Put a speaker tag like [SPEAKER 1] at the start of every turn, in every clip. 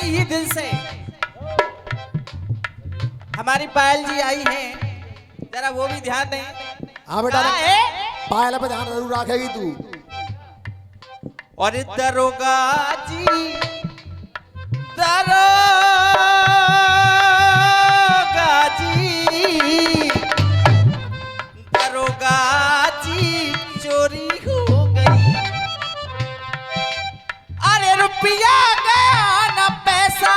[SPEAKER 1] बड़ी ही दिल से हमारी पायल जी आई हैं, जरा वो भी ध्यान दें।
[SPEAKER 2] हाँ बेटा,
[SPEAKER 1] कहाँ है?
[SPEAKER 2] पायल पे ध्यान जरूर रखेगी तू।
[SPEAKER 1] और दरोगा जी, दरोगा जी, दरोगा जी चोरी हो गई। अरे रुपया गया न पैसा,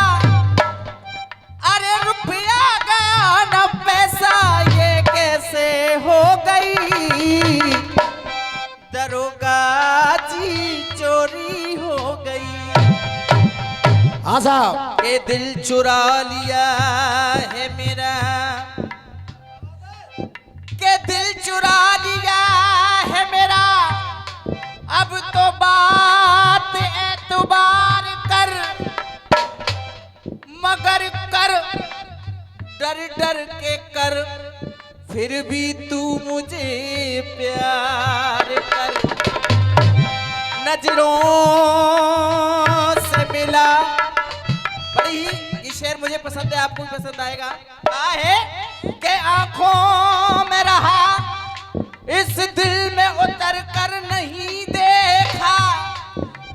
[SPEAKER 1] अरे रुपया गया न पैसा, ये कैसे हो गई। दरोगा जी चोरी हो गई।
[SPEAKER 2] हाँ साहब।
[SPEAKER 1] ये दिल चुरा लिया है मेरा, के दिल चुरा लिया है मेरा। अब तो बात एतबार कर, मगर कर डर डर के कर, फिर भी तू मुझे प्यार कर। नजरों से मिला, बड़ी ही ये शेर मुझे पसंद है, आपको भी पसंद आएगा। कहा है कि आंखों में रहा, इस दिल में उतर कर नहीं देखा।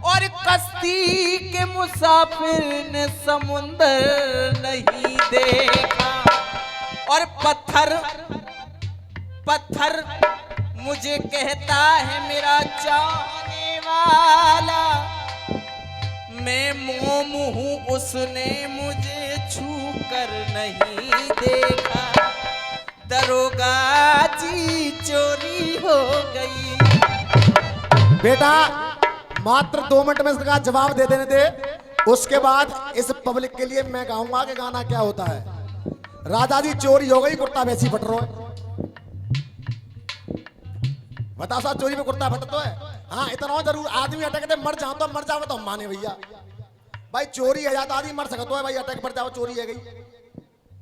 [SPEAKER 1] और कश्ती के मुसाफिर ने समुंदर नहीं देखा। और पत्थर पत्थर मुझे कहता है मेरा चाहने वाला, मैं मोम हूँ उसने मुझे छू कर नहीं देखा। दरोगा जी चोरी हो गई।
[SPEAKER 2] बेटा मात्र 2 मिनट में इसका जवाब दे देने दे, उसके बाद इस पब्लिक के लिए मैं गाऊंगा कि गाना क्या होता है। राजा जी चोरी हो गई, कुर्ता वैसी फट रहा है। बता साहब, चोरी में कुर्ता फट तो है। हाँ इतना जरूर, आदमी अटक दे मर जाओ तो मर जाओ तो हम माने भैया। भाई चोरी है जाता आदमी मर सकता है भाई, अटक मर जाओ चोरी है गई,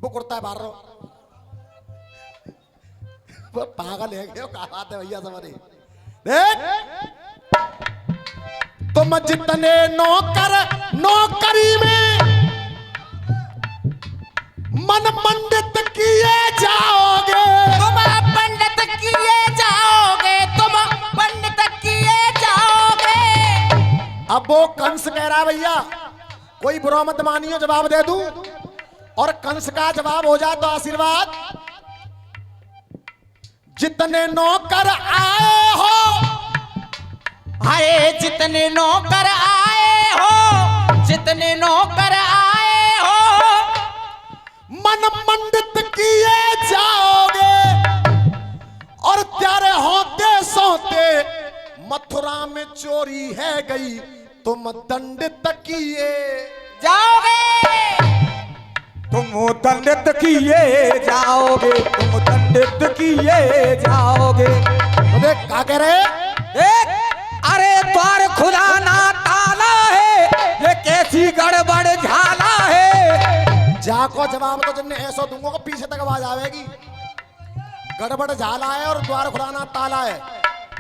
[SPEAKER 2] वो कुर्ता है बाहर रहो। वो पागल है क्या, कहा बात है भैया समझे। देख तुम जितने नौकरी में मन पंडित किए जाओगे,
[SPEAKER 1] तुम पंडित किए जाओगे, तुम पंडित किए जाओगे।
[SPEAKER 2] अब वो कंस कह रहा है भैया, कोई बुरा मत मानियो, जवाब दे दूं और कंस का जवाब हो जाए तो आशीर्वाद। जितने नौकर आए हो,
[SPEAKER 1] अरे जितने नौकर आए हो, जितने नौकर आए हो,
[SPEAKER 2] मन मंडित किए जाओगे। और प्यारे होते सोते मथुरा में चोरी है गई, तुम दंडित किए
[SPEAKER 1] जाओगे।
[SPEAKER 3] तुम दंडित किए जाओगे, तुम दंडित किए जाओगे।
[SPEAKER 2] तो देख क्या कह रहे,
[SPEAKER 3] देख अरे द्वार खुदा ना ताला है, ये कैसी गड़बड़ झाला है।
[SPEAKER 2] जाको जवाब तो जिन्हें ऐसा दूंगा को पीछे तक आवाज आवेगी। गड़बड़ झाला है और द्वार खुलाना ताला है,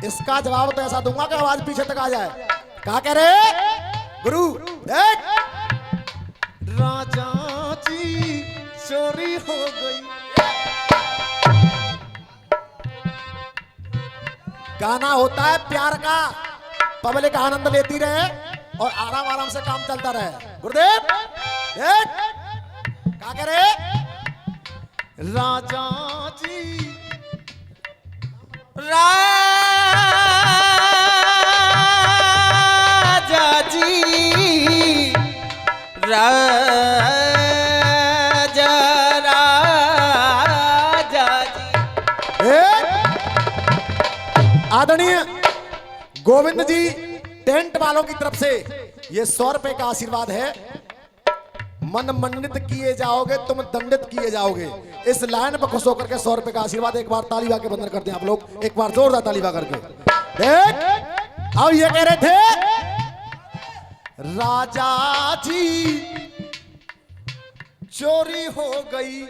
[SPEAKER 2] इसका जवाब तो ऐसा दूंगा कि आवाज पीछे तक आ जाए। क्या कह रहे गुरु, देख राजा जी चोरी हो गई। गाना होता है प्यार का, पब्लिक आनंद लेती रहे और आराम आराम से काम चलता रहे। गुरुदेव देख क्या कह रहे, राजा जी
[SPEAKER 1] राजा जी, राजा जी।
[SPEAKER 2] आदरणीय गोविंद जी टेंट वालों की तरफ से ये 100 रुपए का आशीर्वाद है। मन मंडित किए जाओगे, तुम दंडित किए जाओगे। इस लाइन पर खुश होकर के 100 रुपए का आशीर्वाद एक बार ताली बजा के बंधन करते हैं आप लोग, एक बार जोरदार ताली बजा करके। देख अब ये कह रहे थे राजा जी चोरी हो गई।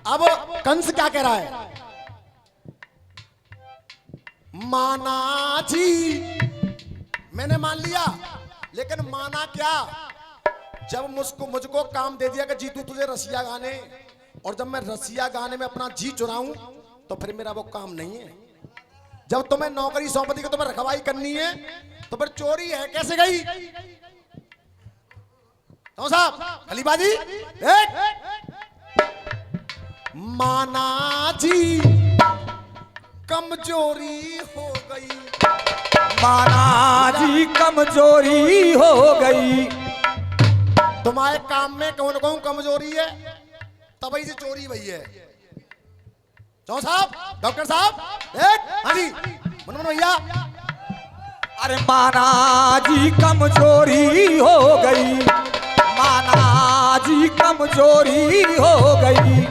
[SPEAKER 2] अब कंस क्या कह रहा है, माना जी मैंने मान लिया, लेकिन माना क्या, जब मुझको काम दे दिया कि जीतू तुझे रसिया गाने, और जब मैं रसिया गाने में अपना जी चुराऊं तो फिर मेरा वो काम नहीं है। जब तुम्हें नौकरी सौंप दी कि तुम्हें रखवाई करनी है तो फिर चोरी है कैसे गई? तो साहब अलीबाजी माना जी कमजोरी हो गई,
[SPEAKER 3] माना जी कमजोरी हो गई।
[SPEAKER 2] तुम्हारे काम में कौन कौन कमजोरी है, तभी से चोरी हुई है। चौहान साहब, डॉक्टर साहब, हाँ जी मन भैया।
[SPEAKER 3] अरे माना जी कमजोरी हो गई, माना जी कमजोरी हो गई।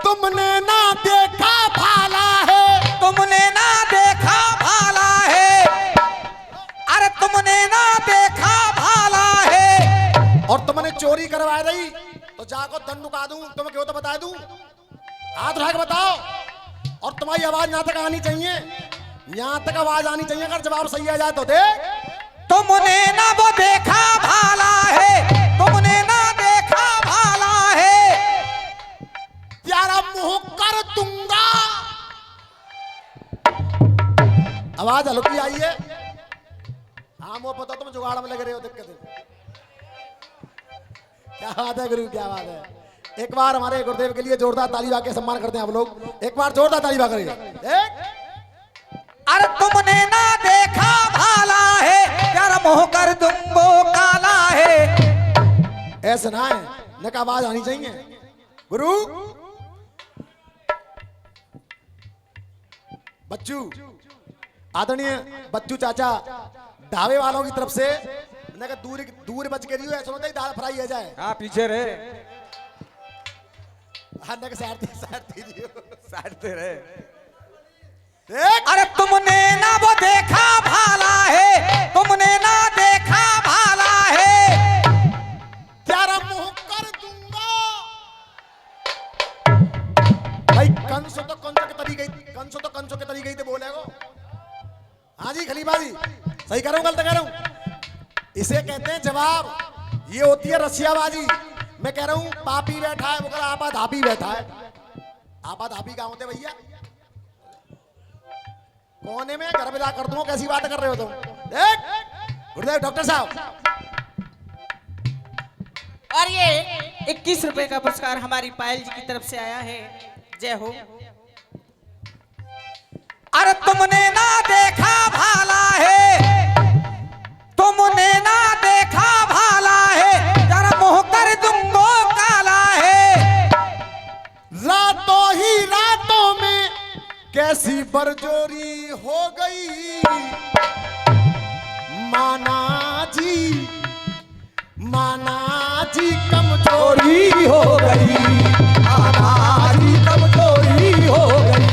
[SPEAKER 2] तुमने ना देखा भाला है,
[SPEAKER 3] तुमने ना देखा भाला है, अरे तुमने ना देखा भाला है।
[SPEAKER 2] और तुमने चोरी करवा रही तो जाको दंड दुका दूं, तुम्हें क्यों तो बता दूं, हाथ उठा के बताओ। और तुम्हारी आवाज यहां तक आनी चाहिए, यहां तक आवाज आनी चाहिए। अगर जवाब सही आ जाए तो दे।
[SPEAKER 3] तुमने ना वो देखा भाला है, तुमने ना देखा भाला है,
[SPEAKER 2] प्यारा मुंह कर दूंगा। आवाज हल्की आई है। हाँ वो पता, तुम जुगाड़ में लग रहे हो, दिक्कत है। क्या बात है गुरु, क्या बात है। एक बार हमारे गुरुदेव के लिए जोरदार ताली बजा के सम्मान करते हैं आप लोग। एक बार जोरदार ताली बजा करिए।
[SPEAKER 3] अरे तुमने ना देखा भाला है, प्यारा मुंह कर दूंगो काला है।
[SPEAKER 2] ऐसा ना है, न का आवाज आनी चाहिए। गुरु बच्चू, आदरणीय बच्चू चाचा ढाबे वालों की तरफ से न का दूर बच के रही हो, ऐसा होता है दाल फ्राई है जाए।
[SPEAKER 3] हाँ पीछे रे,
[SPEAKER 2] हाँ न का साइड
[SPEAKER 3] रे। अरे तुमने ना वो देखा भाला है, तुमने ना देखा भाला है,
[SPEAKER 2] प्यारा मुंह कर दूंगा। भाई कंसो तो कंसो के तरीके, कंसो तो कंसो के तरीके ही बोले को। हाँ जी खलीफा जी, सही कह रहा हूँ गलत कह रहा हूँ? इसे कहते हैं जवाब। ये होती है रसियाबाजी। मैं कह रहा हूँ पापी बैठा है, वो कह रहा आपा धापी बैठा है। आपा धापी कहाँ होते भैया? कोने में घर विदा कर दूंगा, कैसी बात कर रहे हो तुम? गुरुदेव डॉक्टर साहब,
[SPEAKER 1] और ये 21 रुपए का पुरस्कार हमारी पायल जी की तरफ से आया है। जय हो।
[SPEAKER 3] अरे तुमने ना देखा भाला है, तुमने ना देखा भाला है, जरा मुंह कर दूंगो काला है।
[SPEAKER 2] रातों ही रातों में कैसी बरजोरी हो गई, माना जी कमजोरी
[SPEAKER 3] हो गई, माना जी कमजोरी हो गई,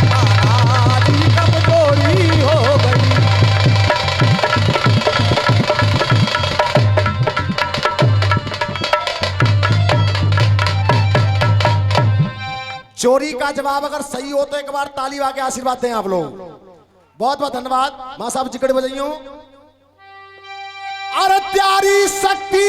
[SPEAKER 3] माना जी कमजोरी हो गई।
[SPEAKER 2] चोरी का जवाब अगर सही हो तो एक बार ताली बजा के आशीर्वाद दें आप लोग। बहुत बहुत धन्यवाद। मां साहब जिकड़ बजाइयो। अरे प्यारी शक्ति